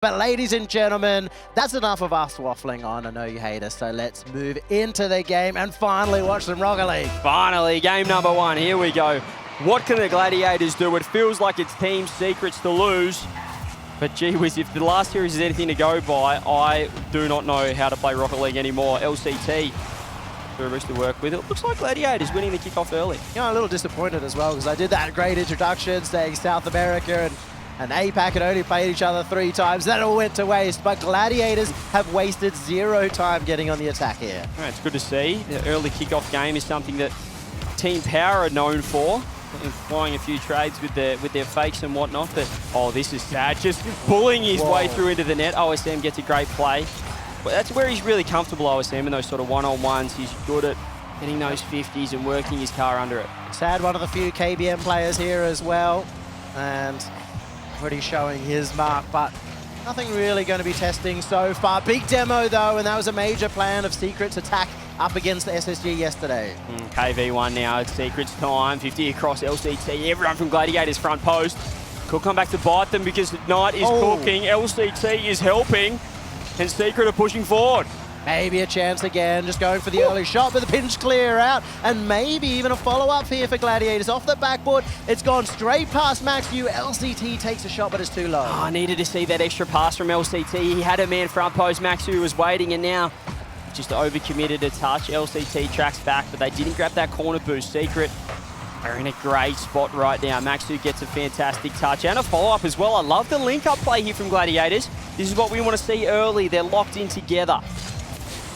But ladies and gentlemen, that's enough of us waffling on. I know you hate us, so let's move into the game and finally watch some Rocket League. Finally, game number one. Here we go. What can the Gladiators do? It feels like it's Team Secrets to lose. But gee whiz, if the last series is anything to go by, I do not know how to play Rocket League anymore. LCT, whoever's to work with. It looks like Gladiators winning the kickoff early. You know, a little disappointed as well because I did that great introduction saying South America and APAC had only played each other 3 times. That all went to waste, but Gladiators have wasted 0 time getting on the attack here. Right, it's good to see. The early kickoff game is something that Team Power are known for. Flying a few trades with their fakes and whatnot, but oh, this is sad. Just bullying his way through into the net. OSM gets a great play. But that's where he's really comfortable, OSM, in those sort of one-on-ones. He's good at getting those 50s and working his car under it. Sad, one of the few KBM players here as well, and already showing his mark, but nothing really going to be testing so far. Big demo though, and that was a major plan of Secret's attack up against the SSG yesterday. KV1 now, it's Secret's time. 50 across LCT, everyone from Gladiators front post. Could come back to bite them because Knight is cooking, LCT is helping, and Secret are pushing forward. Maybe a chance again, just going for the early shot, but the pinch clear out, and maybe even a follow-up here for Gladiators. Off the backboard, it's gone straight past Max Yu. LCT takes a shot, but it's too low. Oh, I needed to see that extra pass from LCT. He had a man front post, Max Yu was waiting, and now just overcommitted a touch. LCT tracks back, but they didn't grab that corner boost. Secret are in a great spot right now. Max Yu gets a fantastic touch and a follow-up as well. I love the link-up play here from Gladiators. This is what we want to see early. They're locked in together.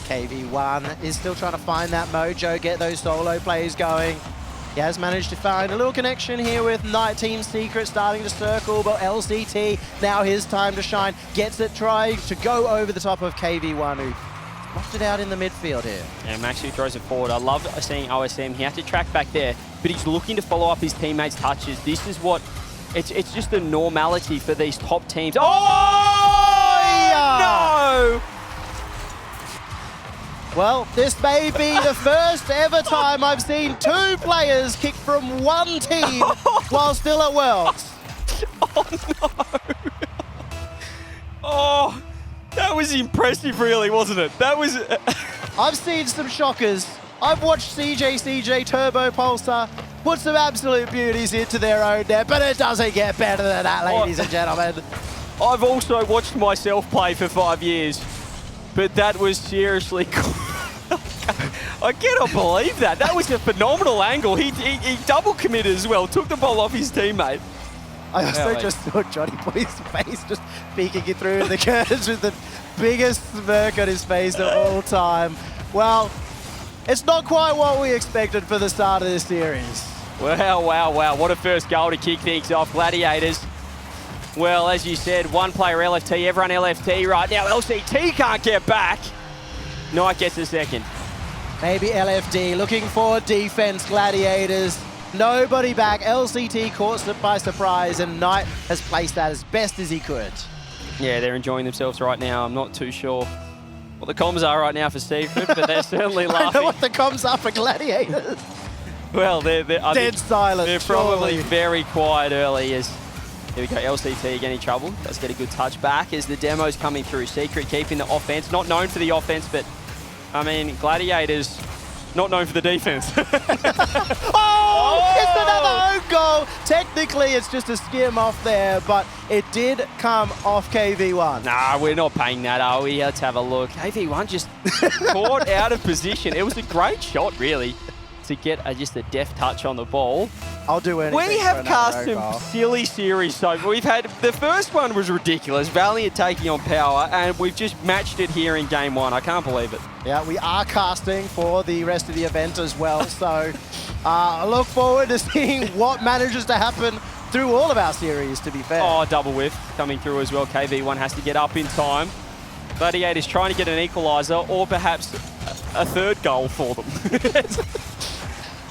KV1 is still trying to find that mojo, get those solo plays going. He has managed to find a little connection here with Night Team Secret starting to circle, but LCT, now his time to shine, gets it trying to go over the top of KV1, who locked it out in the midfield here. Yeah, Max Yu throws it forward. I love seeing OSM. He had to track back there, but he's looking to follow up his teammates' touches. This is what, it's just a normality for these top teams. Oh, yeah! No! Well, this may be the first ever time I've seen 2 players kick from one team while still at Worlds. Oh, no. Oh, that was impressive, really, wasn't it? That was... I've seen some shockers. I've watched CJ Turbo Pulsar put some absolute beauties into their own net, but it doesn't get better than that, ladies and gentlemen. I've also watched myself play for 5 years. But that was seriously cool. I cannot believe that. That was a phenomenal angle. He double committed as well. Took the ball off his teammate. I also just saw Johnny Boy's face just peeking it through the curtains with the biggest smirk on his face of all time. Well, it's not quite what we expected for the start of this series. Wow, wow, wow. What a first goal to kick things off. Gladiators. Well, as you said, one player LFT, everyone LFT right now. LCT can't get back. Knight gets a second. Maybe LFD looking for defense. Gladiators, nobody back. LCT caught by surprise, and Knight has placed that as best as he could. Yeah, they're enjoying themselves right now. I'm not too sure what the comms are right now for Secret, but they're certainly laughing. I know what the comms are for Gladiators. Well, they're dead silent. They're probably very quiet early as... Here we go, LCT again in trouble. Does get a good touch back as the demo's coming through. Secret keeping the offense. Not known for the offense, but, I mean, Gladiators not known for the defense. Oh! It's another own goal. Technically, it's just a skim off there, but it did come off KV1. Nah, we're not paying that, are we? Let's have a look. KV1 just caught out of position. It was a great shot, really, to get just a deft touch on the ball. I'll do anything. We have cast some silly series so we've had, the first one was ridiculous, Valiant taking on Power, and we've just matched it here in game 1. I can't believe it. Yeah, we are casting for the rest of the event as well, so I look forward to seeing what manages to happen through all of our series, to be fair. Oh, double whiff coming through as well. KV1 has to get up in time. Gladiators trying to get an equaliser or perhaps a third goal for them.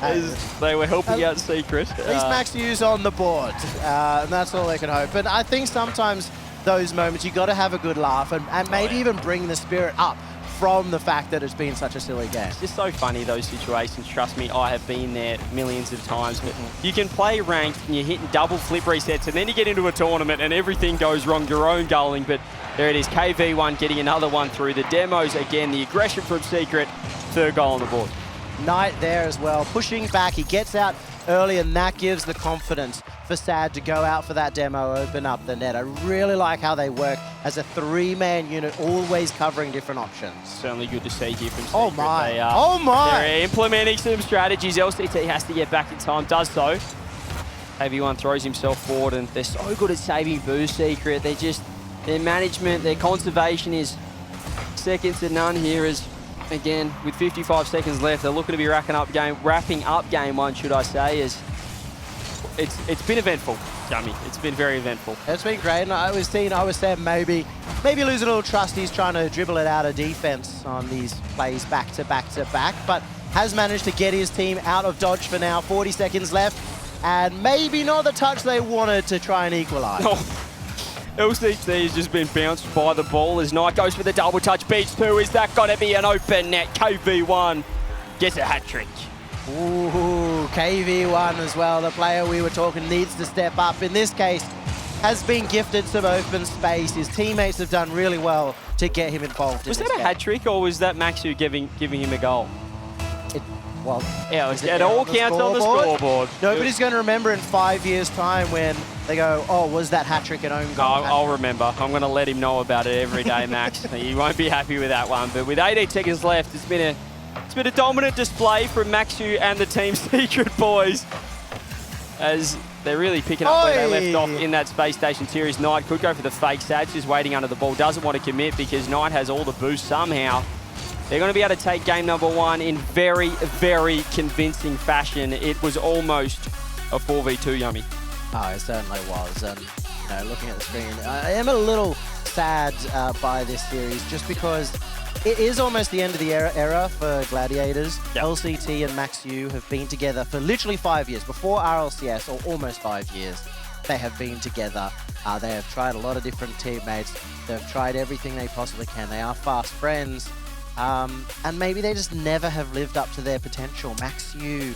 As they were helping out Secret. At least Max Yu's on the board, and that's all they can hope. But I think sometimes those moments, you got to have a good laugh and maybe even bring the spirit up from the fact that it's been such a silly game. It's just so funny, those situations. Trust me, I have been there millions of times. But you can play ranked and you're hitting double flip resets, and then you get into a tournament and everything goes wrong, your own goaling. But There it is, KV1 getting another one through. The demos, again, the aggression from Secret. Third goal on the board. Knight there as well, pushing back. He gets out early, and that gives the confidence for Sad to go out for that demo, open up the net. I really like how they work as a three-man unit, always covering different options. Certainly good to see here from Secret. Oh my, They're implementing some strategies. LCT has to get back in time, does so. KV1 throws himself forward, and they're so good at saving boost, Secret. They're just, their management, their conservation is second to none here as, again, with 55 seconds left, they're looking to be wrapping up game one, should I say, as it's been eventful, Jamie. It's been very eventful. It's been great, and I was saying maybe losing a little trust. He's trying to dribble it out of defense on these plays back to back to back, but has managed to get his team out of dodge for now. 40 seconds left, and maybe not the touch they wanted to try and equalize. LCT has just been bounced by the ball as Knight goes for the double touch, beats two. Is that going to be an open net? KV1 gets a hat trick. Ooh, KV1 as well, the player we were talking needs to step up. In this case, has been gifted some open space. His teammates have done really well to get him involved. Was that a hat trick, or was that Maxu giving him a goal? Well, yeah, it all counts on the scoreboard. Nobody's going to remember in 5 years' time when they go, oh, was that hat-trick an own goal? I'll remember. I'm going to let him know about it every day, Max. He won't be happy with that one. But with 18 seconds left, it's been a dominant display from Maxu and the Team Secret boys, as they're really picking up where they left off in that space station series. Knight could go for the fake. Sad's just waiting under the ball. Doesn't want to commit because Knight has all the boost somehow. They're going to be able to take game number one in very, very convincing fashion. It was almost a 4v2, Yummy. Oh, it certainly was. And looking at the screen, I am a little sad by this series just because it is almost the end of the era for Gladiators. Yep. LCT and Maxu have been together for literally 5 years. Before RLCS, or almost 5 years, they have been together. They have tried a lot of different teammates. They've tried everything they possibly can. They are fast friends. And maybe they just never have lived up to their potential. Maxu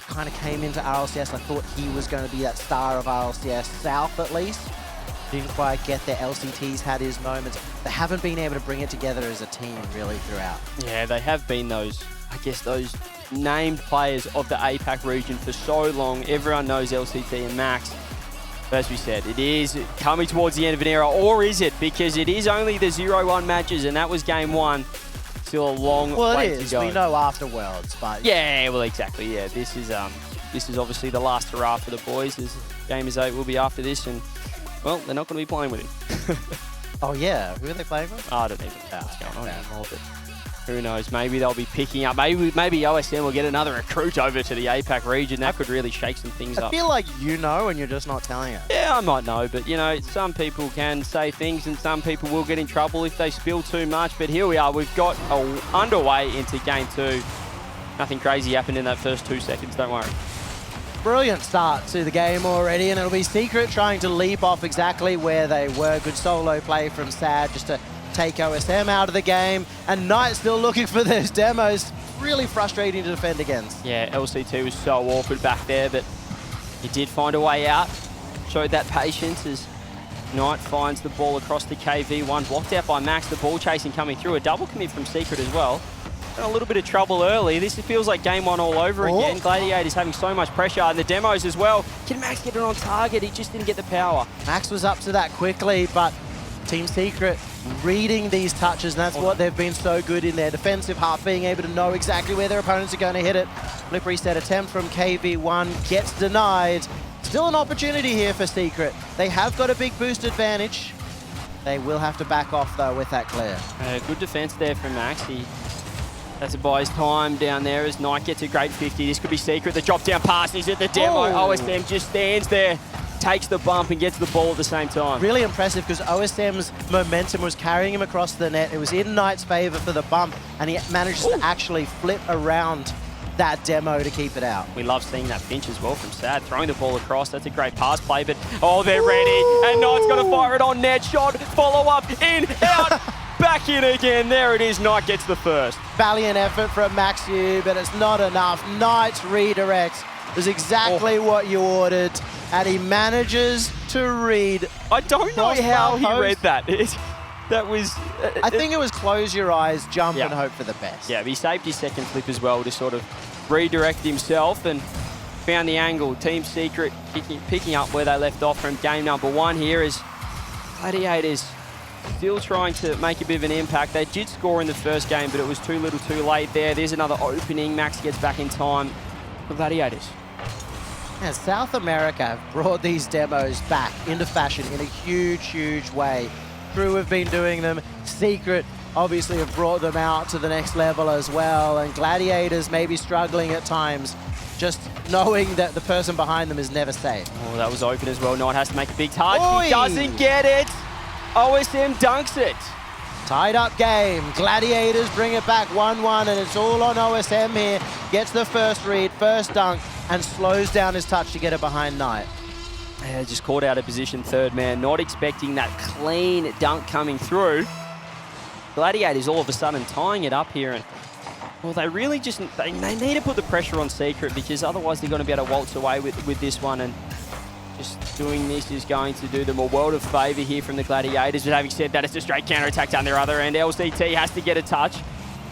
kind of came into RLCS. I thought he was going to be that star of RLCS South, at least. Didn't quite get there. LCT's had his moments. They haven't been able to bring it together as a team, really, throughout. Yeah, they have been those named players of the APAC region for so long. Everyone knows LCT and Max. But as we said, it is coming towards the end of an era, or is it? Because it is only the 0-1 matches, and that was game one. Still a long way to go. We know after Worlds, but yeah, well, exactly. Yeah, this is obviously the last hurrah for the boys. As game is 8 will be after this, and well, they're not going to be playing with him. Oh yeah, who are they playing with? I don't even know what's going on anymore, but who knows? Maybe they'll be picking up. Maybe OSM will get another recruit over to the APAC region. That could really shake some things up. I feel like you know, and you're just not telling us. Yeah, I might know, but some people can say things, and some people will get in trouble if they spill too much. But here we are. We've got underway into game 2. Nothing crazy happened in that first 2 seconds. Don't worry. Brilliant start to the game already, and it'll be Secret trying to leap off exactly where they were. Good solo play from Sad just to take OSM out of the game, and Knight still looking for those demos. Really frustrating to defend against. Yeah, LCT was so awkward back there, but he did find a way out. Showed that patience as Knight finds the ball across the KV1. Blocked out by Max, the ball chasing coming through. A double commit from Secret as well. A little bit of trouble early. This feels like game one all over again. Gladiators having so much pressure, and the demos as well. Can Max get it on target? He just didn't get the power. Max was up to that quickly, but Team Secret reading these touches, and that's what they've been so good in their defensive half, being able to know exactly where their opponents are going to hit it. Flip reset attempt from KV1 gets denied. Still an opportunity here for Secret. They have got a big boost advantage. They will have to back off, though, with that clear. Good defense there from Max. He has to buy his time down there as Knight gets a great 50. This could be Secret. The drop down pass is at the demo. OSM just stands there, takes the bump and gets the ball at the same time. Really impressive because OSM's momentum was carrying him across the net. It was in Knight's favor for the bump, and he manages to actually flip around that demo to keep it out. We love seeing that pinch as well from Sad, throwing the ball across. That's a great pass play, but they're ready, and Knight's going to fire it on net. Shot, follow up, in, out, back in again. There it is. Knight gets the first. Valiant effort from Maxu, but it's not enough. Knight's redirect was exactly what you ordered, and he manages to read. I don't know how he read that. That was... I think it was close your eyes, jump and hope for the best. Yeah, he saved his second flip as well to sort of redirect himself and found the angle. Team Secret picking up where they left off from game number 1 here as Gladiators still trying to make a bit of an impact. They did score in the first game, but it was too little too late there. There's another opening. Max gets back in time for Gladiators. Yeah, South America have brought these demos back into fashion in a huge, huge way. Crew have been doing them. Secret obviously have brought them out to the next level as well. And Gladiators may be struggling at times, just knowing that the person behind them is never safe. Oh, that was open as well. Knight has to make a big touch. Oy! He doesn't get it. OSM dunks it. Tied up game. Gladiators bring it back 1-1, and it's all on OSM here. Gets the first read, first dunk, and slows down his touch to get it behind Knight. Yeah, just caught out of position, third man. Not expecting that clean dunk coming through. Gladiators all of a sudden tying it up here. And well, they really just, they need to put the pressure on Secret, because otherwise they're going to be able to waltz away with this one. And just doing this is going to do them a world of favour here from the Gladiators. But having said that, it's a straight counter-attack down their other end. LCT has to get a touch.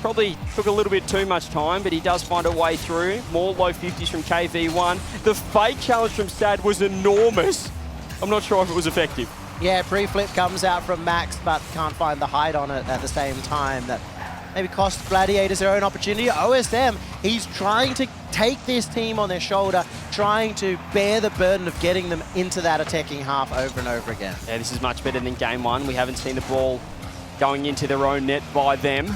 Probably took a little bit too much time, but he does find a way through. More low 50s from KV1. The fake challenge from Sad was enormous. I'm not sure if it was effective. Yeah, pre-flip comes out from Max, but can't find the height on it at the same time. That maybe cost Gladiators their own opportunity. OSM, he's trying to take this team on their shoulder, trying to bear the burden of getting them into that attacking half over and over again. Yeah, this is much better than game 1. We haven't seen the ball going into their own net by them.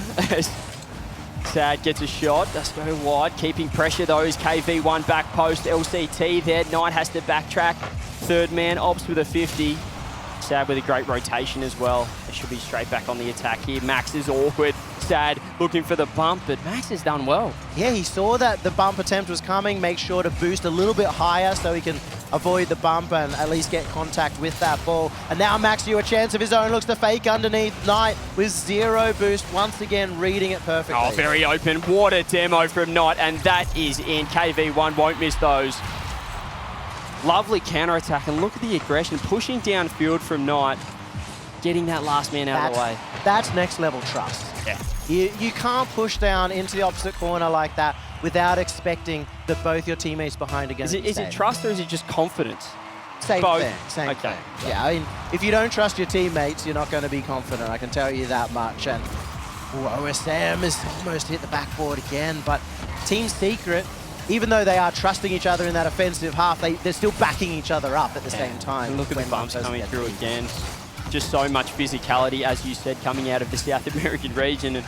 Sad gets a shot, does go wide, keeping pressure though is KV1 back post, LCT there. Knight has to backtrack. Third man opts with a 50. Sad with a great rotation as well. They should be straight back on the attack here. Max is awkward. Sad looking for the bump, but Max has done well. Yeah, he saw that the bump attempt was coming, make sure to boost a little bit higher so he can avoid the bump and at least get contact with that ball. And now Max, you a chance of his own, looks to fake underneath. Knight with 0 boost, once again reading it perfectly. Oh, very open. What a demo from Knight, and that is in. KV1 won't miss those. Lovely counter-attack, and look at the aggression, pushing downfield from Knight, getting that last man out of the way. That's next level trust. Yeah. You can't push down into the opposite corner like that without expecting that both your teammates behind are going to be Is it trust or is it just confidence? Same Both. thing, same Okay. thing. Yeah, I mean, if you don't trust your teammates, you're not going to be confident, I can tell you that much. And OSM has almost hit the backboard again, but Team Secret, even though they are trusting each other in that offensive half, they're still backing each other up at the same time. And look at the bumps coming through again. Just so much physicality, as you said, coming out of the South American region. And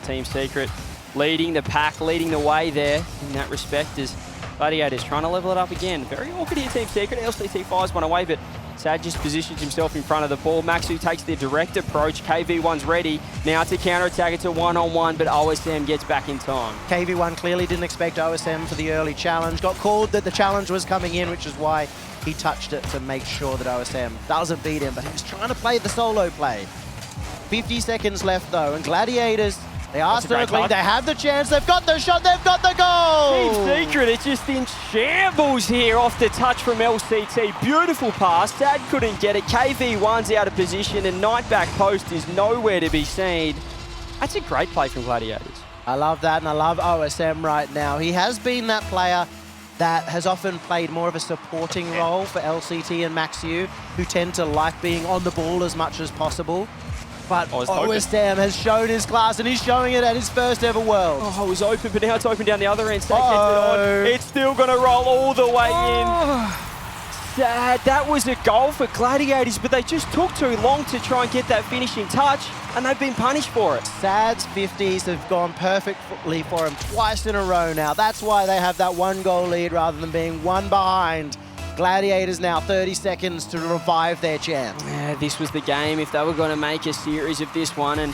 Team Secret leading the pack, leading the way there in that respect, as Gladiators trying to level it up again. Very awkward here, Team Secret. LCT fires one away, but Sad just positions himself in front of the ball. Maxu takes the direct approach. KV1's ready. Now to counter-attack. It's a one-on-one, but OSM gets back in time. KV1 clearly didn't expect OSM for the early challenge. Got called that the challenge was coming in, which is why he touched it to make sure that OSM doesn't beat him, but he was trying to play the solo play. 50 seconds left though, and Gladiators, they are circling, they have the chance, they've got the shot, they've got the goal! Team Secret, it's just in shambles here off the touch from LCT. Beautiful pass, Sad couldn't get it. KV1's out of position and Knight back post is nowhere to be seen. That's a great play from Gladiators. I love that, and I love OSM right now. He has been that player that has often played more of a supporting role for LCT and Maxu, who tend to like being on the ball as much as possible. But OSM has shown his class, and he's showing it at his first ever World. Oh, it was open, but now it's open down the other end. Sad gets it on. It's still going to roll all the way in. Sad. That was a goal for Gladiators, but they just took too long to try and get that finishing touch, and they've been punished for it. Sad's 50s have gone perfectly for him twice in a row now. That's why they have that 1-goal lead rather than being one behind. Gladiators now 30 seconds to revive their chance. Yeah, this was the game if they were going to make a series of this one, and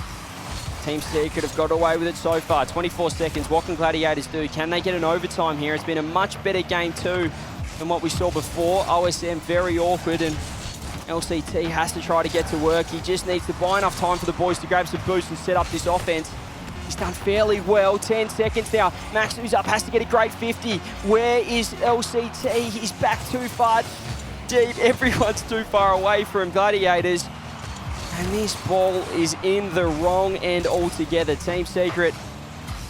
Team Secret have got away with it so far. 24 seconds. What can Gladiators do? Can they get an overtime here? It's been a much better game too than what we saw before. OSM very awkward, and LCT has to try to get to work. He just needs to buy enough time for the boys to grab some boost and set up this offense. He's done fairly well. 10 seconds now. Max, who's up, has to get a great 50. Where is LCT? He's back too far deep. Everyone's too far away from Gladiators. And this ball is in the wrong end altogether. Team Secret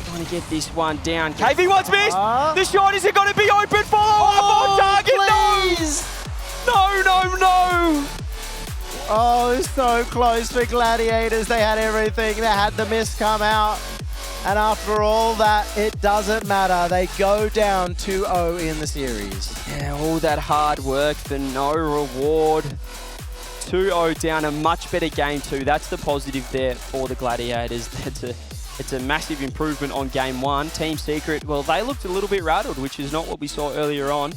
trying to get this one down. KV once missed. The shot isn't going to be open. Follow up on target. Please. No, no, no. Oh, so close for Gladiators. They had everything. They had the miss come out. And after all that, it doesn't matter. They go down 2-0 in the series. Yeah, all that hard work for no reward. 2-0 down, a much better game too. That's the positive there for the Gladiators. It's a massive improvement on game one. Team Secret, well, they looked a little bit rattled, which is not what we saw earlier on.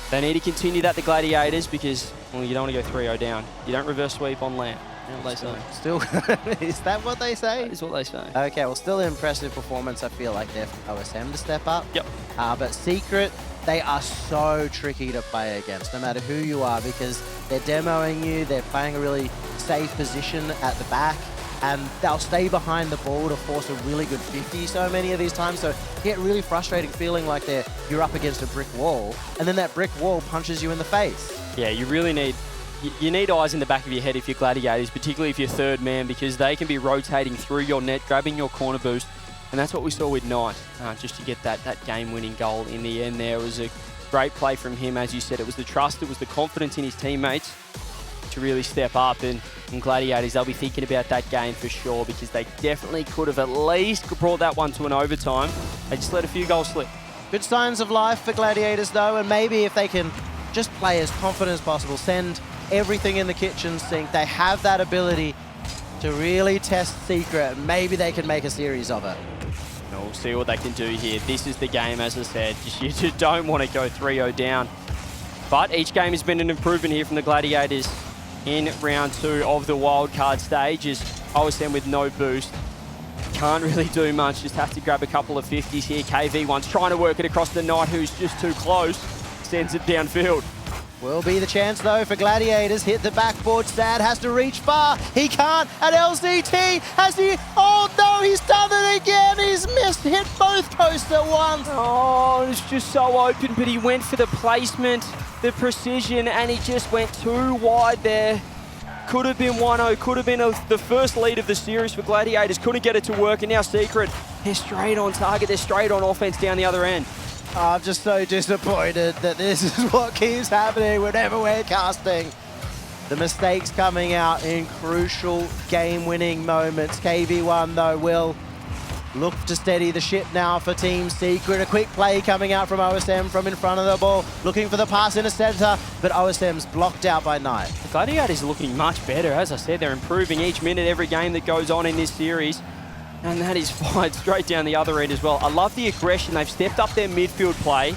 They need to continue that, the Gladiators, because well, you don't want to go 3-0 down. You don't reverse sweep on land. You know what they say. Still, is that what they say? That is what they say. Okay, well, still an impressive performance. I feel like they're for OSM to step up. Yep. But Secret, they are so tricky to play against, no matter who you are, because they're demoing you, they're playing a really safe position at the back, and they'll stay behind the ball to force a really good 50 so many of these times. So you get really frustrating feeling like you're up against a brick wall, and then that brick wall punches you in the face. Yeah, you really need... You need eyes in the back of your head if you're Gladiators, particularly if you're third man, because they can be rotating through your net, grabbing your corner boost, and that's what we saw with Knight, just to get that game-winning goal in the end there. It was a great play from him, as you said. It was the trust, it was the confidence in his teammates to really step up, and Gladiators, they'll be thinking about that game for sure, because they definitely could have at least brought that one to an overtime. They just let a few goals slip. Good signs of life for Gladiators, though, and maybe if they can just play as confident as possible, send everything in the kitchen sink. They have that ability to really test Secret. Maybe they can make a series of it. We'll see what they can do here. This is the game, as I said. You just don't want to go 3-0 down. But each game has been an improvement here from the Gladiators in round 2 of the wildcard stage. As OSM with no boost. Can't really do much, just have to grab a couple of 50s here. KV once trying to work it across the Knight, who's just too close. Sends it downfield. Will be the chance, though, for Gladiators. Hit the backboard. Sad has to reach far. He can't. At LCT, has he? Oh, no, he's done it again. He's missed. Hit both posts at once. Oh, it's just so open, but he went for the placement, the precision, and he just went too wide there. Could have been 1-0. Could have been the first lead of the series for Gladiators. Couldn't get it to work, and now Secret, they're straight on target. They're straight on offense down the other end. I'm just so disappointed that this is what keeps happening whenever we're casting. The mistakes coming out in crucial game-winning moments. KV1, though, will look to steady the ship now for Team Secret. A quick play coming out from OSM from in front of the ball, looking for the pass in the center, but OSM's blocked out by Knight. The Gladiators are looking much better. As I said, they're improving each minute, every game that goes on in this series. And that is fired straight down the other end as well. I love the aggression. They've stepped up their midfield play.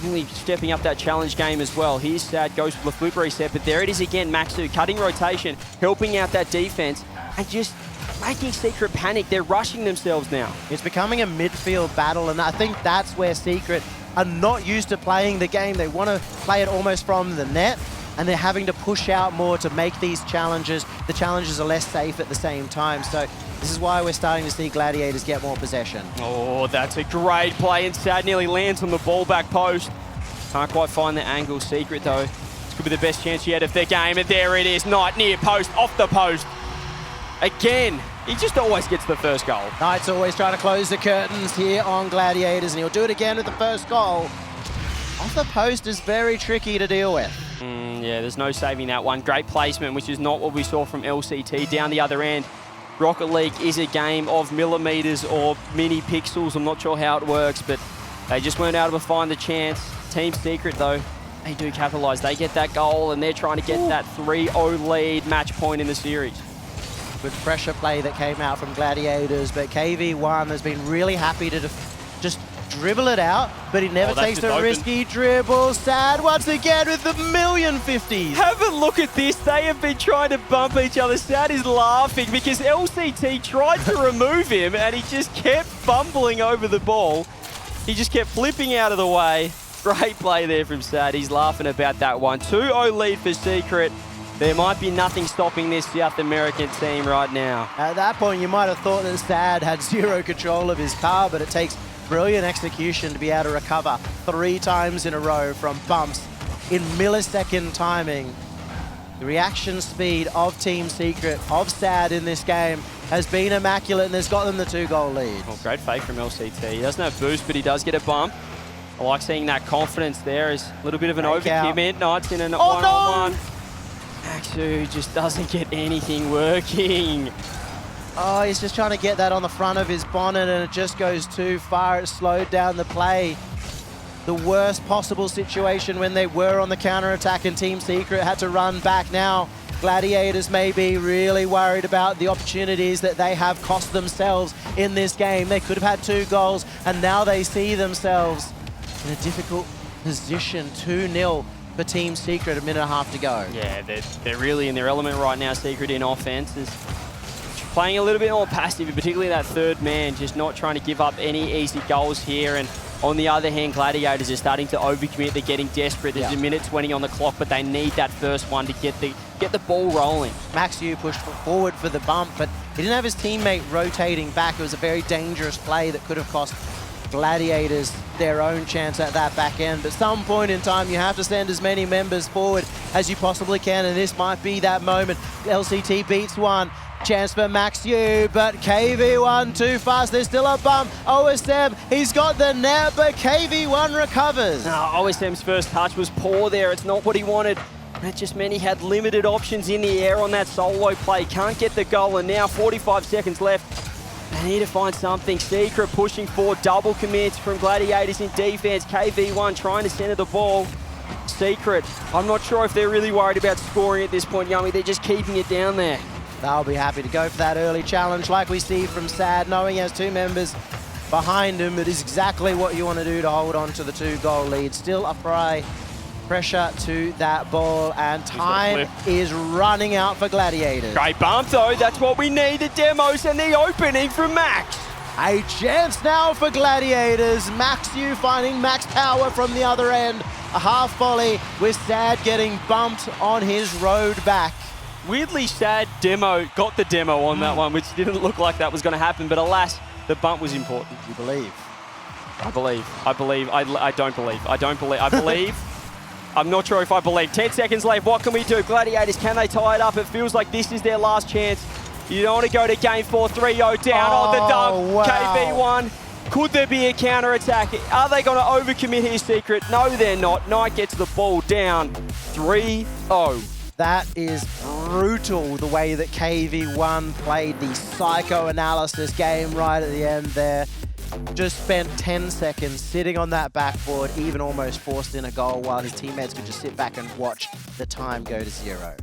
Really stepping up that challenge game as well. Here's Sad, goes for the flip reset, but there it is again, Maxu, cutting rotation, helping out that defense, and just making Secret panic. They're rushing themselves now. It's becoming a midfield battle, and I think that's where Secret are not used to playing the game. They want to play it almost from the net, and they're having to push out more to make these challenges. The challenges are less safe at the same time, so this is why we're starting to see Gladiators get more possession. Oh, that's a great play, and Sad nearly lands on the ball back post. Can't quite find the angle. Secret, though, this could be the best chance yet of the game, and there it is. Knight near post, off the post. Again, he just always gets the first goal. Knight's always trying to close the curtains here on Gladiators, and he'll do it again with the first goal. Off the post is very tricky to deal with. Yeah, there's no saving that one. Great placement, which is not what we saw from LCT down the other end. Rocket League is a game of millimeters or mini pixels. I'm not sure how it works, but they just weren't able to find the chance. Team Secret, though, they do capitalise. They get that goal, and they're trying to get that 3-0 lead match point in the series. Good pressure play that came out from Gladiators, but KV1 has been really happy to just dribble it out, but he never takes the risky dribble. Sad once again with the million 50s. Have a look at this. They have been trying to bump each other. Sad is laughing because LCT tried to remove him and he just kept fumbling over the ball. He just kept flipping out of the way. Great play there from Sad. He's laughing about that one. 2-0 lead for Secret. There might be nothing stopping this South American team right now. At that point, you might have thought that Sad had zero control of his car, but it takes brilliant execution to be able to recover 3 times in a row from bumps in millisecond timing. The reaction speed of Team Secret, of SAD in this game, has been immaculate, and has got them the 2-goal lead. Well, great fake from LCT. He doesn't have boost, but he does get a bump. I like seeing that confidence there. Is a little bit of an overcommit. No, it's in an one-on-one. Maxu just doesn't get anything working. Oh, he's just trying to get that on the front of his bonnet, and it just goes too far. It slowed down the play. The worst possible situation when they were on the counter-attack, and Team Secret had to run back now. Gladiators may be really worried about the opportunities that they have cost themselves in this game. They could have had 2 goals, and now they see themselves in a difficult position. 2-0 for Team Secret, a minute and a half to go. Yeah, they're really in their element right now. Secret in offense is playing a little bit more passive, particularly that third man, just not trying to give up any easy goals here. And on the other hand, Gladiators are starting to overcommit. They're getting desperate. There's a minute 20 on the clock, but they need that first one to get the ball rolling. Maxu pushed forward for the bump, but he didn't have his teammate rotating back. It was a very dangerous play that could have cost Gladiators their own chance at that back end. But at some point in time, you have to send as many members forward as you possibly can, and this might be that moment. LCT beats one. Chance for Maxu, but KV1 too fast. There's still a bump. OSM, he's got the net, but KV1 recovers. No, OSM's first touch was poor there. It's not what he wanted. That just meant he had limited options in the air on that solo play. Can't get the goal, and now 45 seconds left. They need to find something. Secret pushing forward, double commits from Gladiators in defense. KV1 trying to center the ball. Secret, I'm not sure if they're really worried about scoring at this point, Yummy. They're just keeping it down there. They'll be happy to go for that early challenge like we see from SAD, knowing he has 2 members behind him. It is exactly what you want to do to hold on to the 2-goal lead. Still apply pressure to that ball, and time is running out for Gladiators. Great bump though, that's what we need, the demos and the opening from Max. A chance now for Gladiators. Maxu finding max power from the other end. A half volley with SAD getting bumped on his road back. Weirdly, SAD got the demo on that one, which didn't look like that was going to happen, but alas, the bump was important. You believe? I believe. I don't believe. I believe. I'm not sure if I believe. 10 seconds left. What can we do? Gladiators, can they tie it up? It feels like this is their last chance. You don't want to go to game 4, 3-0 down on the dub. Wow. KV1. Could there be a counter-attack? Are they going to overcommit here, Secret? No, they're not. Knight gets the ball down. 3-0. That is brutal, the way that KV1 played the psychoanalysis game right at the end there. Just spent 10 seconds sitting on that backboard, even almost forced in a goal, while his teammates could just sit back and watch the time go to 0.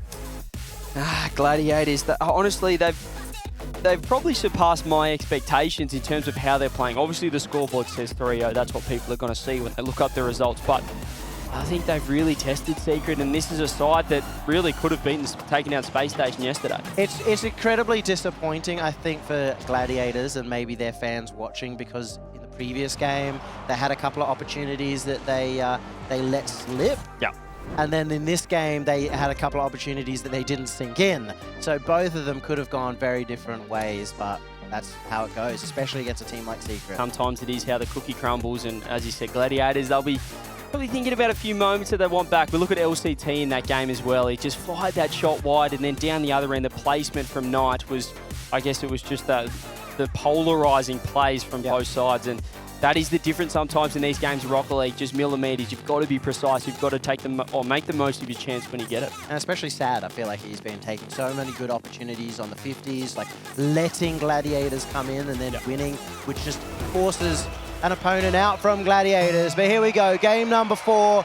Gladiators, honestly, they've probably surpassed my expectations in terms of how they're playing. Obviously, the scoreboard says 3-0. That's what people are going to see when they look up the results. But I think they've really tested Secret, and this is a side that really could have taken out Space Station yesterday. It's incredibly disappointing, I think, for Gladiators and maybe their fans watching, because in the previous game, they had a couple of opportunities that they let slip. Yeah. And then in this game, they had a couple of opportunities that they didn't sink in. So both of them could have gone very different ways, but that's how it goes, especially against a team like Secret. Sometimes it is how the cookie crumbles, and as you said, Gladiators, they'll be probably thinking about a few moments that they want back. We look at LCT in that game as well. He just fired that shot wide, and then down the other end, the placement from Knight was, I guess it was just the polarizing plays from both sides. And that is the difference sometimes in these games of Rocket League, just millimeters. You've got to be precise. You've got to take them or make the most of your chance when you get it. And especially SAD, I feel like he's been taking so many good opportunities on the 50s, like letting Gladiators come in and then winning, which just forces an opponent out from Gladiators. But here we go, game number 4.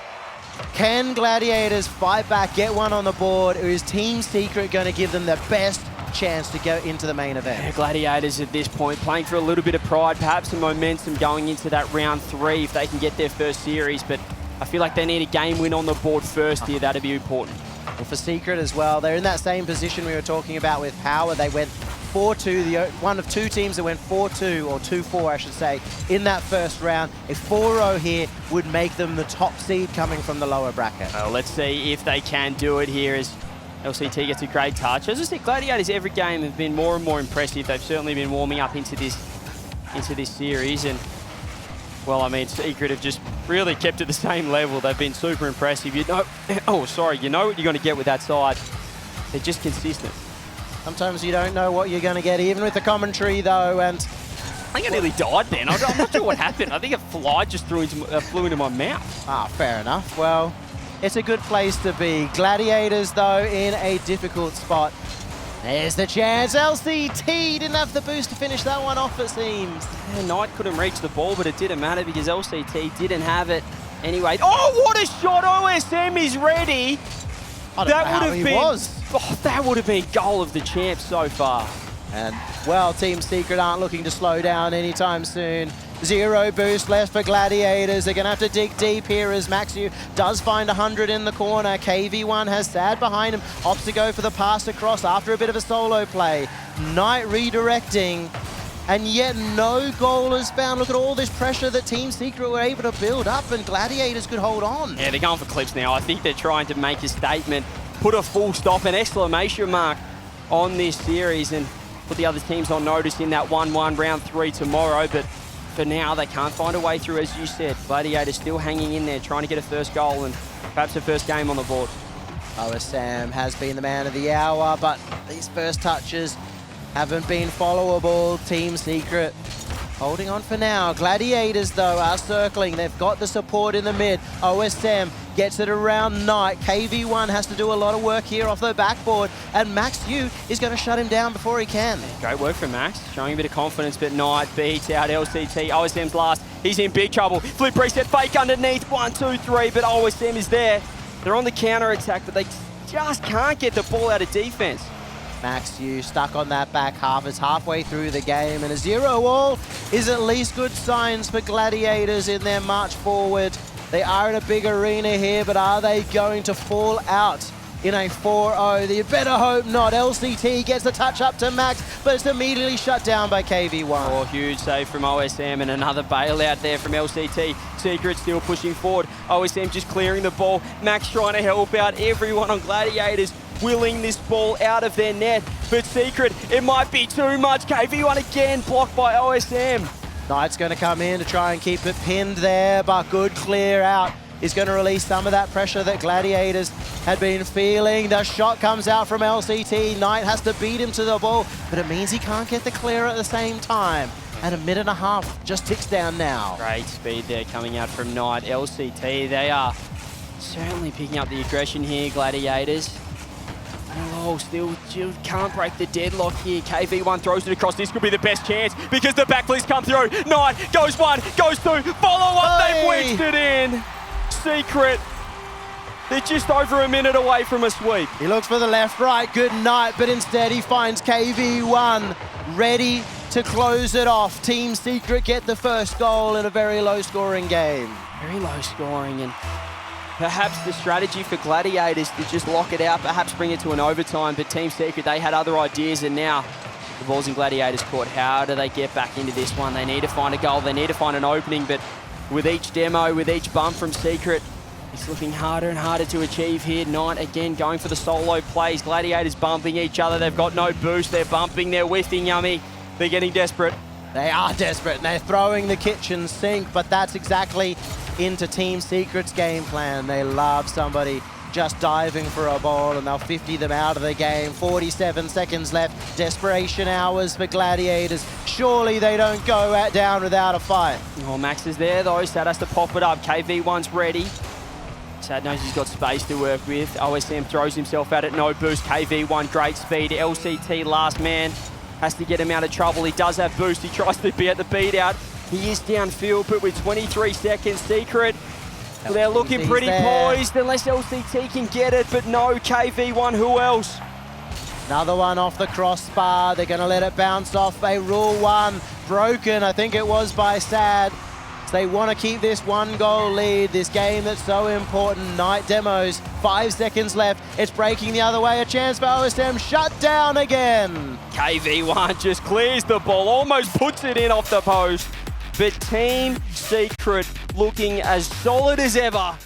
Can Gladiators fight back, get one on the board, or is Team Secret going to give them the best chance to go into the main event? Yeah, Gladiators at this point playing for a little bit of pride, perhaps some momentum going into that round 3 if they can get their first series, but I feel like they need a game win on the board first here. That'd be important. Well, for Secret as well, they're in that same position we were talking about with Power. They went 4-2, one of 2 teams that went 4-2, or 2-4 I should say, in that first round. A 4-0 here would make them the top seed coming from the lower bracket. Well, let's see if they can do it here as LCT gets a great touch. As I said, Gladiators every game have been more and more impressive. They've certainly been warming up into this series, and well, I mean, Secret have just really kept at the same level. They've been super impressive. You know what you're going to get with that side. They're just consistent. Sometimes you don't know what you're going to get, even with the commentary, though, and... I think I nearly died then. I'm not sure what happened. I think a fly just flew into my mouth. Ah, fair enough. Well, it's a good place to be. Gladiators, though, in a difficult spot. There's the chance. LCT didn't have the boost to finish that one off, it seems. Yeah, Knight couldn't reach the ball, but it didn't matter because LCT didn't have it anyway. Oh, what a shot! OSM is ready. That would have been goal of the champ so far. And, well, Team Secret aren't looking to slow down anytime soon. 0 boost left for Gladiators. They're going to have to dig deep here as Maxu does find 100 in the corner. KV1 has Sad behind him. Opts to go for the pass across after a bit of a solo play. Knight redirecting. And yet no goal is found. Look at all this pressure that Team Secret were able to build up, and Gladiators could hold on. Yeah, they're going for clips now. I think they're trying to make a statement, put a full stop, an exclamation mark on this series, and put the other teams on notice in that 1-1 round 3 tomorrow. But for now, they can't find a way through, as you said. Gladiators still hanging in there, trying to get a first goal and perhaps a first game on the board. OSM has been the man of the hour, but these first touches haven't been followable. Team Secret holding on for now. Gladiators, though, are circling. They've got the support in the mid. OSM gets it around Knight. KV1 has to do a lot of work here off the backboard, and Max Yu is going to shut him down before he can. Great work from Max, showing a bit of confidence, but Knight beats out LCT. OSM's last. He's in big trouble. Flip reset, fake underneath. 1, 2, 3, but OSM is there. They're on the counter attack, but they just can't get the ball out of defense. Max Yu stuck on that back half. It's halfway through the game, and a 0-all is at least good signs for Gladiators in their march forward. They are in a big arena here, but are they going to fall out in a 4-0? You better hope not. LCT gets the touch up to Max, but it's immediately shut down by KV1. Oh, huge save from OSM, and another bailout there from LCT. Secret still pushing forward. OSM just clearing the ball. Max trying to help out everyone on Gladiators, willing this ball out of their net. But Secret, it might be too much. KV1 again blocked by OSM. Knight's going to come in to try and keep it pinned there, but good clear out is going to release some of that pressure that Gladiators had been feeling. The shot comes out from LCT. Knight has to beat him to the ball, but it means he can't get the clear at the same time. And a minute and a half just ticks down now. Great speed there coming out from Knight. LCT, they are certainly picking up the aggression here, Gladiators. Oh, still can't break the deadlock here. KV1 throws it across. This could be the best chance because the backflips come through. Knight goes 1, goes 2, follow up, they've wedged it in. Secret, they're just over a minute away from a sweep. He looks for the left, right, good night, but instead he finds KV1 ready to close it off. Team Secret get the first goal in a very low-scoring game. Very low scoring, and perhaps the strategy for Gladiators to just lock it out, perhaps bring it to an overtime, but Team Secret, they had other ideas, and now the ball's in Gladiators' court. How do they get back into this one? They need to find a goal, they need to find an opening, but with each demo, with each bump from Secret, it's looking harder and harder to achieve here. Knight again going for the solo plays. Gladiators bumping each other, they've got no boost, they're bumping, they're whiffing, yummy. They're getting desperate. They are desperate, and they're throwing the kitchen sink, but that's exactly into Team Secret's game plan. They love somebody just diving for a ball, and they'll 50 them out of the game. 47 seconds left. Desperation hours for Gladiators. Surely they don't go down without a fight. Oh, Max is there though. Sad has to pop it up. KV1's ready. Sad knows he's got space to work with. OSM throws himself out at no boost. KV1, great speed. LCT, last man. Has to get him out of trouble. He does have boost. He tries to be at the beat out. He is downfield, but with 23 seconds, Secret, they're looking pretty poised unless LCT can get it, but no, KV1, who else? Another one off the crossbar. They're going to let it bounce off. A rule 1 broken, I think it was by Sad. So they want to keep this 1-goal lead, this game that's so important. Knight demos, 5 seconds left. It's breaking the other way. A chance for OSM, shut down again. KV1 just clears the ball, almost puts it in off the post. But Team Secret looking as solid as ever.